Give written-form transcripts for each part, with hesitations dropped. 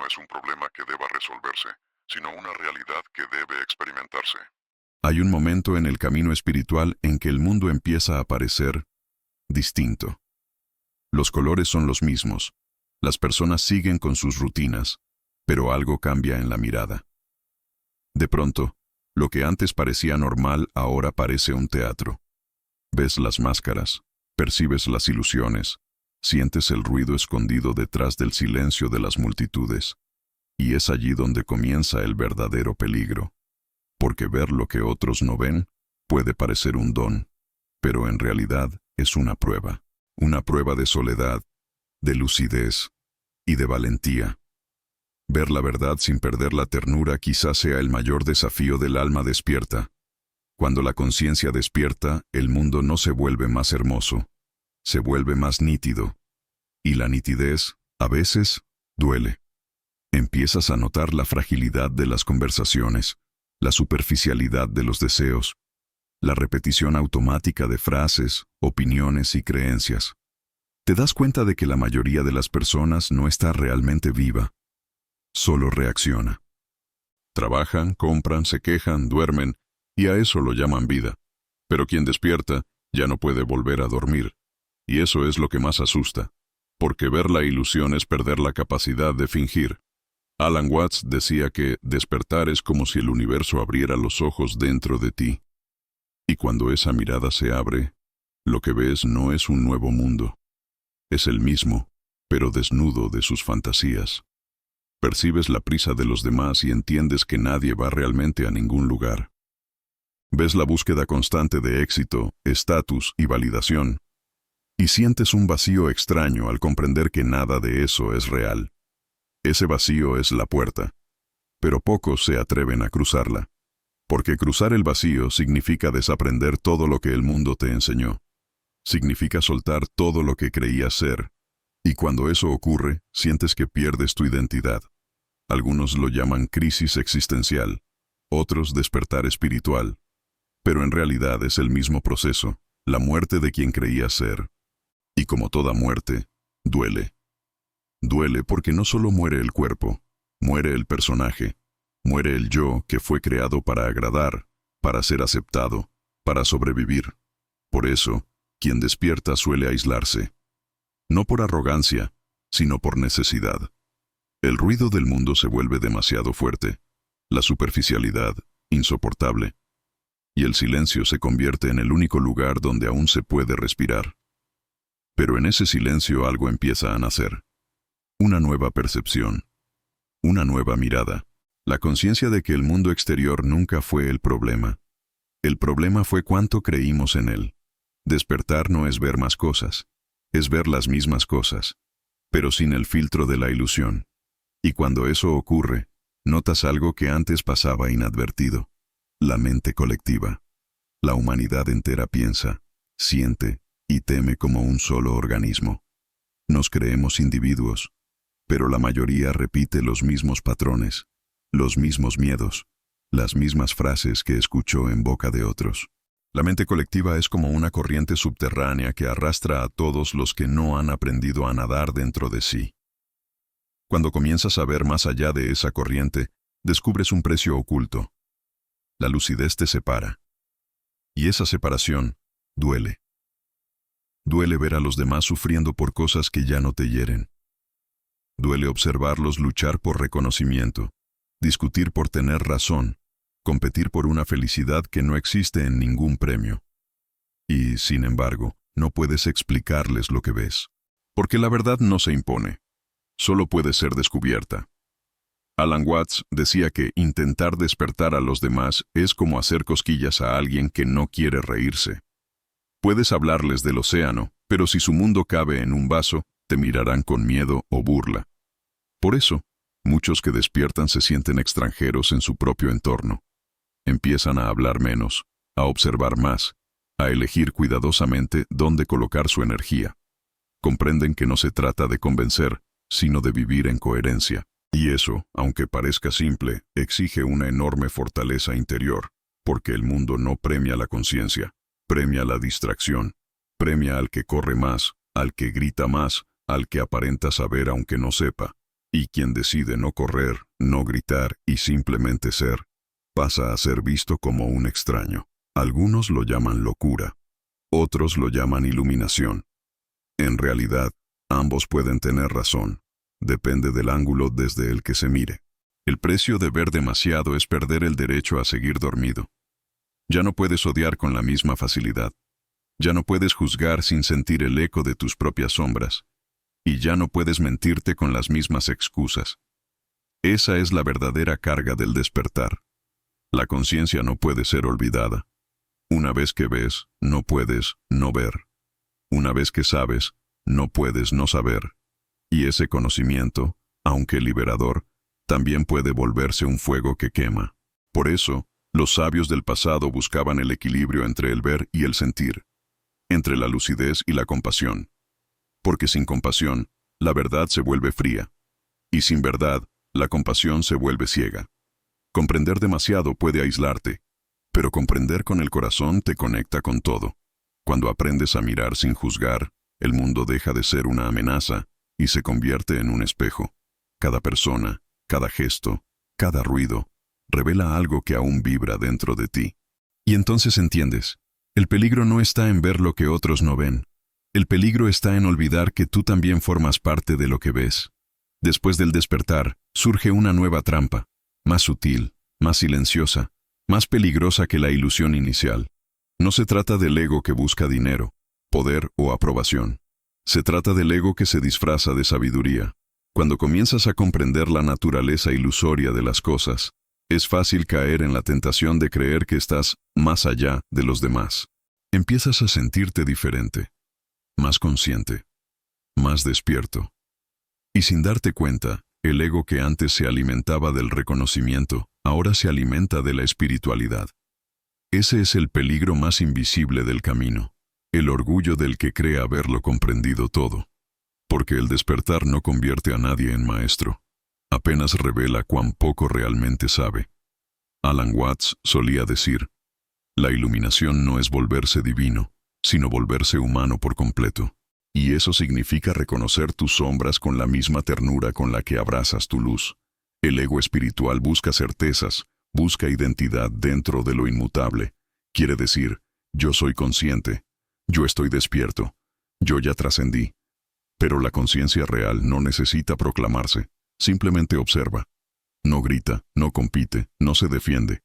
no es un problema que deba resolverse, sino una realidad que debe experimentarse. Hay un momento en el camino espiritual en que el mundo empieza a parecer distinto. Los colores son los mismos, las personas siguen con sus rutinas, pero algo cambia en la mirada. De pronto, lo que antes parecía normal ahora parece un teatro. Ves las máscaras, percibes las ilusiones, sientes el ruido escondido detrás del silencio de las multitudes, y es allí donde comienza el verdadero peligro, porque ver lo que otros no ven puede parecer un don, pero en realidad es una prueba de soledad, de lucidez y de valentía. Ver la verdad sin perder la ternura quizás sea el mayor desafío del alma despierta. Cuando la conciencia despierta, el mundo no se vuelve más hermoso, se vuelve más nítido. Y la nitidez, a veces, duele. Empiezas a notar la fragilidad de las conversaciones, la superficialidad de los deseos, la repetición automática de frases, opiniones y creencias. Te das cuenta de que la mayoría de las personas no está realmente viva, solo reacciona. Trabajan, compran, se quejan, duermen, y a eso lo llaman vida. Pero quien despierta ya no puede volver a dormir, y eso es lo que más asusta, porque ver la ilusión es perder la capacidad de fingir. Alan Watts decía que despertar es como si el universo abriera los ojos dentro de ti. Y cuando esa mirada se abre, lo que ves no es un nuevo mundo. Es el mismo, pero desnudo de sus fantasías. Percibes la prisa de los demás y entiendes que nadie va realmente a ningún lugar. Ves la búsqueda constante de éxito, estatus y validación, y sientes un vacío extraño al comprender que nada de eso es real. Ese vacío es la puerta, pero pocos se atreven a cruzarla, porque cruzar el vacío significa desaprender todo lo que el mundo te enseñó. Significa soltar todo lo que creías ser, y cuando eso ocurre, sientes que pierdes tu identidad. Algunos lo llaman crisis existencial, otros despertar espiritual, pero en realidad es el mismo proceso, la muerte de quien creías ser. Y como toda muerte, duele. Duele porque no solo muere el cuerpo, muere el personaje, muere el yo que fue creado para agradar, para ser aceptado, para sobrevivir. Por eso, quien despierta suele aislarse. No por arrogancia, sino por necesidad. El ruido del mundo se vuelve demasiado fuerte, la superficialidad, insoportable, y el silencio se convierte en el único lugar donde aún se puede respirar. Pero en ese silencio algo empieza a nacer. Una nueva percepción, una nueva mirada, la conciencia de que el mundo exterior nunca fue el problema. El problema fue cuánto creímos en él. Despertar no es ver más cosas, es ver las mismas cosas, pero sin el filtro de la ilusión. Y cuando eso ocurre, notas algo que antes pasaba inadvertido. La mente colectiva. La humanidad entera piensa, siente y teme como un solo organismo. Nos creemos individuos, pero la mayoría repite los mismos patrones, los mismos miedos, las mismas frases que escuchó en boca de otros. La mente colectiva es como una corriente subterránea que arrastra a todos los que no han aprendido a nadar dentro de sí. Cuando comienzas a ver más allá de esa corriente, descubres un precio oculto. La lucidez te separa. Y esa separación duele. Duele ver a los demás sufriendo por cosas que ya no te hieren. Duele observarlos luchar por reconocimiento, discutir por tener razón, competir por una felicidad que no existe en ningún premio. Y, sin embargo, no puedes explicarles lo que ves. Porque la verdad no se impone, solo puede ser descubierta. Alan Watts decía que intentar despertar a los demás es como hacer cosquillas a alguien que no quiere reírse. Puedes hablarles del océano, pero si su mundo cabe en un vaso, te mirarán con miedo o burla. Por eso, muchos que despiertan se sienten extranjeros en su propio entorno. Empiezan a hablar menos, a observar más, a elegir cuidadosamente dónde colocar su energía. Comprenden que no se trata de convencer, sino de vivir en coherencia. Y eso, aunque parezca simple, exige una enorme fortaleza interior, porque el mundo no premia la conciencia, premia la distracción, premia al que corre más, al que grita más, al que aparenta saber aunque no sepa. Y quien decide no correr, no gritar y simplemente ser, pasa a ser visto como un extraño. Algunos lo llaman locura, otros lo llaman iluminación. En realidad, ambos pueden tener razón. Depende del ángulo desde el que se mire. El precio de ver demasiado es perder el derecho a seguir dormido. Ya no puedes odiar con la misma facilidad. Ya no puedes juzgar sin sentir el eco de tus propias sombras. Y ya no puedes mentirte con las mismas excusas. Esa es la verdadera carga del despertar. La conciencia no puede ser olvidada. Una vez que ves, no puedes no ver. Una vez que sabes, no puedes no saber. Y ese conocimiento, aunque liberador, también puede volverse un fuego que quema. Por eso, los sabios del pasado buscaban el equilibrio entre el ver y el sentir, entre la lucidez y la compasión. Porque sin compasión, la verdad se vuelve fría. Y sin verdad, la compasión se vuelve ciega. Comprender demasiado puede aislarte, pero comprender con el corazón te conecta con todo. Cuando aprendes a mirar sin juzgar, el mundo deja de ser una amenaza y se convierte en un espejo. Cada persona, cada gesto, cada ruido, revela algo que aún vibra dentro de ti. Y entonces entiendes, el peligro no está en ver lo que otros no ven. El peligro está en olvidar que tú también formas parte de lo que ves. Después del despertar, surge una nueva trampa, más sutil, más silenciosa, más peligrosa que la ilusión inicial. No se trata del ego que busca dinero, poder o aprobación. Se trata del ego que se disfraza de sabiduría. Cuando comienzas a comprender la naturaleza ilusoria de las cosas, es fácil caer en la tentación de creer que estás más allá de los demás. Empiezas a sentirte diferente, más consciente, más despierto. Y sin darte cuenta, el ego que antes se alimentaba del reconocimiento, ahora se alimenta de la espiritualidad. Ese es el peligro más invisible del camino, el orgullo del que cree haberlo comprendido todo. Porque el despertar no convierte a nadie en maestro, apenas revela cuán poco realmente sabe. Alan Watts solía decir, la iluminación no es volverse divino, sino volverse humano por completo. Y eso significa reconocer tus sombras con la misma ternura con la que abrazas tu luz. El ego espiritual busca certezas, busca identidad dentro de lo inmutable. Quiere decir, yo soy consciente, yo estoy despierto, yo ya trascendí. Pero la conciencia real no necesita proclamarse, simplemente observa. No grita, no compite, no se defiende.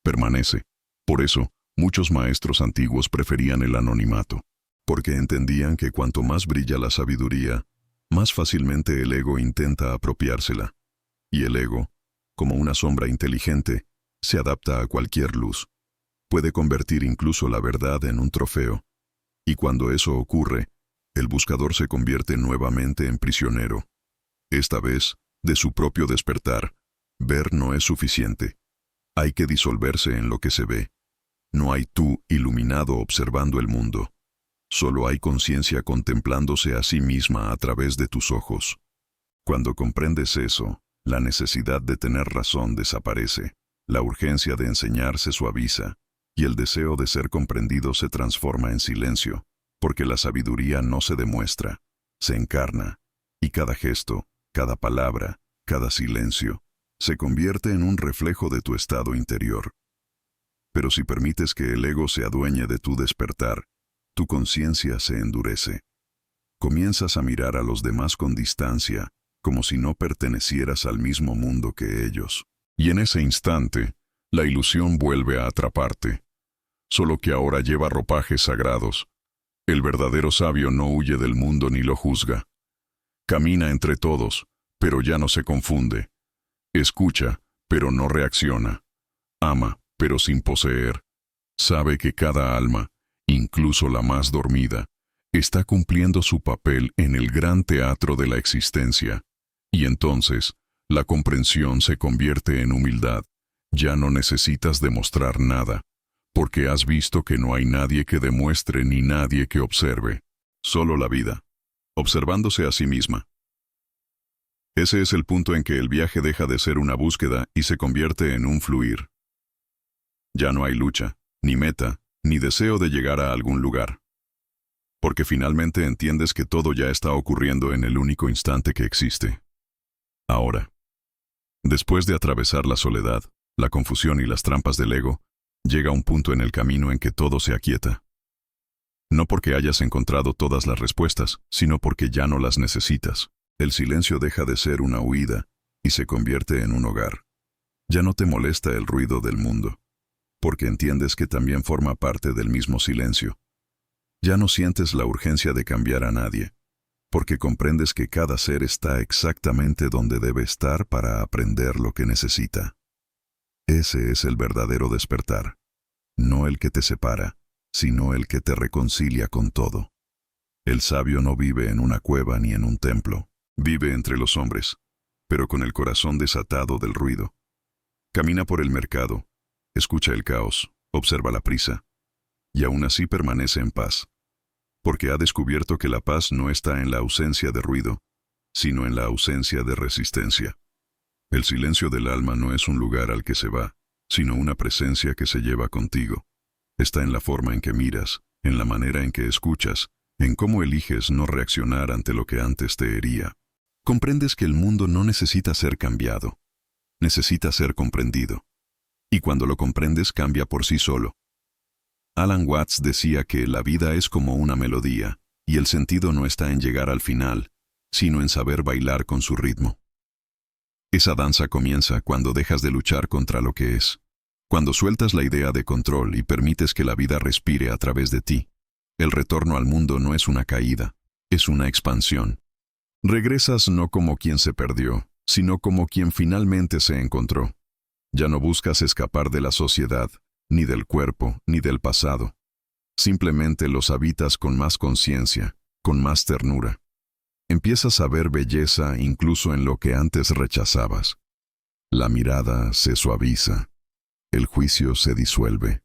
Permanece. Por eso, muchos maestros antiguos preferían el anonimato, porque entendían que cuanto más brilla la sabiduría, más fácilmente el ego intenta apropiársela. Y el ego, como una sombra inteligente, se adapta a cualquier luz. Puede convertir incluso la verdad en un trofeo. Y cuando eso ocurre, el buscador se convierte nuevamente en prisionero. Esta vez, de su propio despertar. Ver no es suficiente. Hay que disolverse en lo que se ve. No hay tú iluminado observando el mundo. Solo hay conciencia contemplándose a sí misma a través de tus ojos. Cuando comprendes eso, la necesidad de tener razón desaparece, la urgencia de enseñar se suaviza, y el deseo de ser comprendido se transforma en silencio, porque la sabiduría no se demuestra, se encarna, y cada gesto, cada palabra, cada silencio, se convierte en un reflejo de tu estado interior. Pero si permites que el ego se adueñe de tu despertar, tu conciencia se endurece. Comienzas a mirar a los demás con distancia, como si no pertenecieras al mismo mundo que ellos. Y en ese instante, la ilusión vuelve a atraparte. Solo que ahora lleva ropajes sagrados. El verdadero sabio no huye del mundo ni lo juzga. Camina entre todos, pero ya no se confunde. Escucha, pero no reacciona. Ama, pero sin poseer. Sabe que cada alma, incluso la más dormida, está cumpliendo su papel en el gran teatro de la existencia. Y entonces, la comprensión se convierte en humildad. Ya no necesitas demostrar nada, porque has visto que no hay nadie que demuestre ni nadie que observe. Solo la vida, observándose a sí misma. Ese es el punto en que el viaje deja de ser una búsqueda y se convierte en un fluir. Ya no hay lucha, ni meta, ni deseo de llegar a algún lugar. Porque finalmente entiendes que todo ya está ocurriendo en el único instante que existe. Ahora, después de atravesar la soledad, la confusión y las trampas del ego, llega un punto en el camino en que todo se aquieta. No porque hayas encontrado todas las respuestas, sino porque ya no las necesitas. El silencio deja de ser una huida y se convierte en un hogar. Ya no te molesta el ruido del mundo, porque entiendes que también forma parte del mismo silencio. Ya no sientes la urgencia de cambiar a nadie, porque comprendes que cada ser está exactamente donde debe estar para aprender lo que necesita. Ese es el verdadero despertar, no el que te separa, sino el que te reconcilia con todo. El sabio no vive en una cueva ni en un templo, vive entre los hombres, pero con el corazón desatado del ruido. Camina por el mercado, escucha el caos, observa la prisa, y aún así permanece en paz, porque ha descubierto que la paz no está en la ausencia de ruido, sino en la ausencia de resistencia. El silencio del alma no es un lugar al que se va, sino una presencia que se lleva contigo. Está en la forma en que miras, en la manera en que escuchas, en cómo eliges no reaccionar ante lo que antes te hería. Comprendes que el mundo no necesita ser cambiado, necesita ser comprendido. Y cuando lo comprendes, cambia por sí solo. Alan Watts decía que la vida es como una melodía, y el sentido no está en llegar al final, sino en saber bailar con su ritmo. Esa danza comienza cuando dejas de luchar contra lo que es, cuando sueltas la idea de control y permites que la vida respire a través de ti. El retorno al mundo no es una caída, es una expansión. Regresas no como quien se perdió, sino como quien finalmente se encontró. Ya no buscas escapar de la sociedad, ni del cuerpo, ni del pasado. Simplemente los habitas con más conciencia, con más ternura. Empiezas a ver belleza incluso en lo que antes rechazabas. La mirada se suaviza, el juicio se disuelve,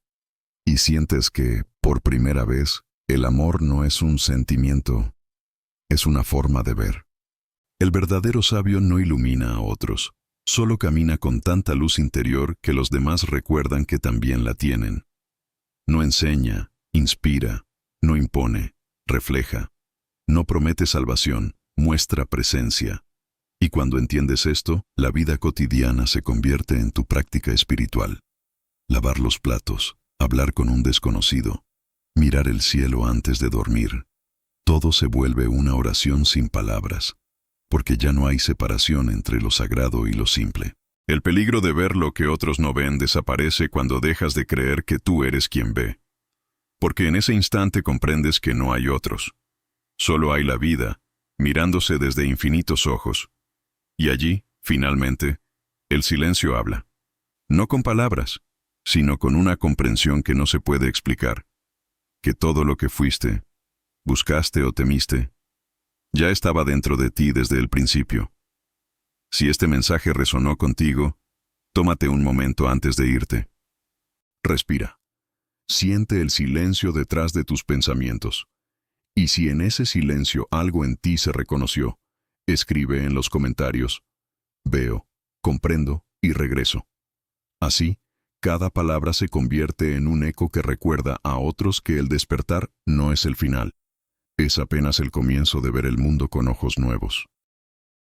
y sientes que, por primera vez, el amor no es un sentimiento, es una forma de ver. El verdadero sabio no ilumina a otros, solo camina con tanta luz interior que los demás recuerdan que también la tienen. No enseña, inspira, no impone, refleja. No promete salvación, muestra presencia. Y cuando entiendes esto, la vida cotidiana se convierte en tu práctica espiritual. Lavar los platos, hablar con un desconocido, mirar el cielo antes de dormir. Todo se vuelve una oración sin palabras, porque ya no hay separación entre lo sagrado y lo simple. El peligro de ver lo que otros no ven desaparece cuando dejas de creer que tú eres quien ve. Porque en ese instante comprendes que no hay otros. Solo hay la vida, mirándose desde infinitos ojos. Y allí, finalmente, el silencio habla. No con palabras, sino con una comprensión que no se puede explicar. Que todo lo que fuiste, buscaste o temiste, ya estaba dentro de ti desde el principio. Si este mensaje resonó contigo, tómate un momento antes de irte. Respira. Siente el silencio detrás de tus pensamientos. Y si en ese silencio algo en ti se reconoció, escribe en los comentarios: veo, comprendo y regreso. Así, cada palabra se convierte en un eco que recuerda a otros que el despertar no es el final. Es apenas el comienzo de ver el mundo con ojos nuevos.